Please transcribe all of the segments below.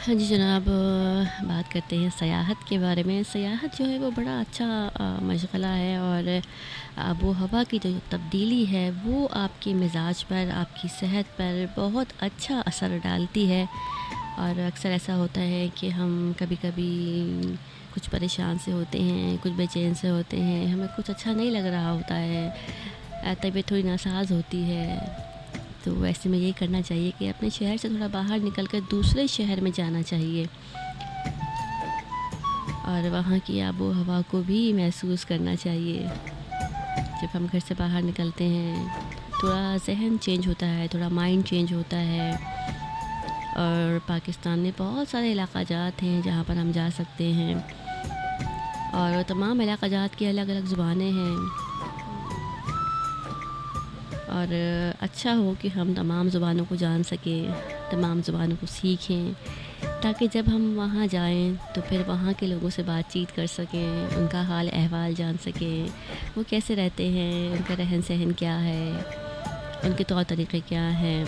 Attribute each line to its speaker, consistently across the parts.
Speaker 1: हाँ जी जनाब, बात करते हैं सयाहत के बारे में। सयाहत जो है वो बड़ा अच्छा मशग़ला है, और आबो-हवा की जो तब्दीली है वो आपके मिज़ाज पर, आपकी सेहत पर बहुत अच्छा असर डालती है। और अक्सर ऐसा होता है कि हम कभी-कभी कुछ परेशान से होते हैं, कुछ बेचैन से होते हैं, हमें कुछ अच्छा नहीं लग रहा होता है, तबीयत थोड़ी नासाज़ होती है। तो ऐसे में यही करना चाहिए कि अपने शहर से थोड़ा बाहर निकल कर दूसरे शहर में जाना चाहिए और वहाँ की आबो-हवा को भी महसूस करना चाहिए। जब हम घर से बाहर निकलते हैं, थोड़ा ज़हन चेंज होता है, थोड़ा माइंड चेंज होता है। और पाकिस्तान में बहुत सारे इलाक़ा जात हैं जहाँ पर हम जा सकते हैं, और तमाम इलाक़ा जात की अलग-अलग ज़ुबानें हैं। और अच्छा हो कि हम तमाम ज़ुबानों को जान सकें, तमाम ज़ुबानों को सीखें, ताकि जब हम वहाँ जाएँ तो फिर वहाँ के लोगों से बातचीत कर सकें, उनका हाल अहवाल जान सकें, वो कैसे रहते हैं, उनका रहन-सहन क्या है, उनके तौर तरीक़े क्या हैं,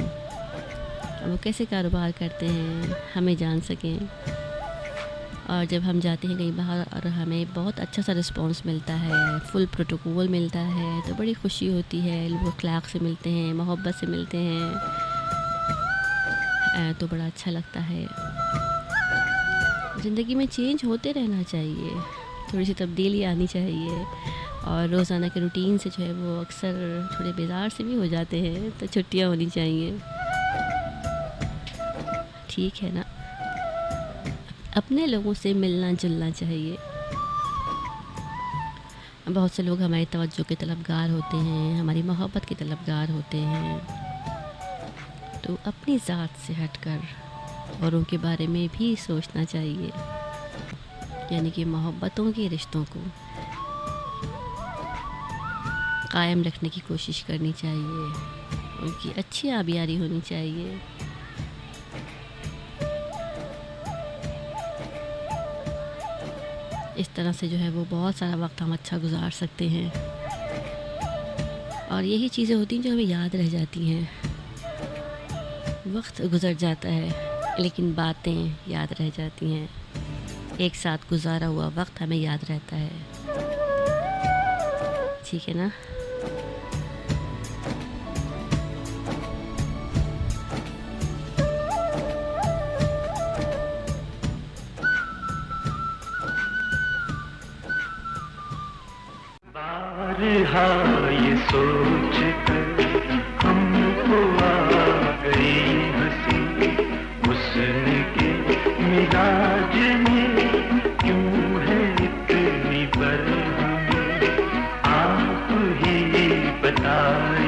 Speaker 1: वो कैसे कारोबार करते हैं, हमें जान सकें। और जब हम जाते हैं कहीं बाहर और हमें बहुत अच्छा सा रिस्पॉन्स मिलता है, फुल प्रोटोकॉल मिलता है, तो बड़ी खुशी होती है। लोग अखलाक से मिलते हैं, मोहब्बत से मिलते हैं, तो बड़ा अच्छा लगता है। ज़िंदगी में चेंज होते रहना चाहिए, थोड़ी-सी तब्दीली आनी चाहिए, और रोज़ाना के रूटीन से जो है वो अक्सर थोड़े बेज़ार से भी हो जाते हैं, तो छुट्टियाँ होनी चाहिए। ठीक है ना? अपने लोगों से मिलना-जुलना चाहिए। बहुत से लोग हमारी तवज्जो के तलबगार होते हैं, हमारी मोहब्बत के तलबगार होते हैं। तो अपनी ज़ात से हटकर औरों के बारे में भी सोचना चाहिए, यानी कि मोहब्बतों के रिश्तों को कायम रखने की कोशिश करनी चाहिए, उनकी अच्छी आबियारी होनी चाहिए। इस तरह से जो है वो बहुत सारा वक्त हम अच्छा गुजार सकते हैं, और यही चीज़ें होती हैं जो हमें याद रह जाती हैं। वक्त गुज़र जाता है लेकिन बातें याद रह जाती हैं, एक साथ गुज़ारा हुआ वक्त हमें याद रहता है। ठीक है ना?
Speaker 2: बारहा ये सोच कर हमको आ गई हंसी, हुस्न के मिजाज में क्यों है इतनी बरहमी, आप ही बताइए।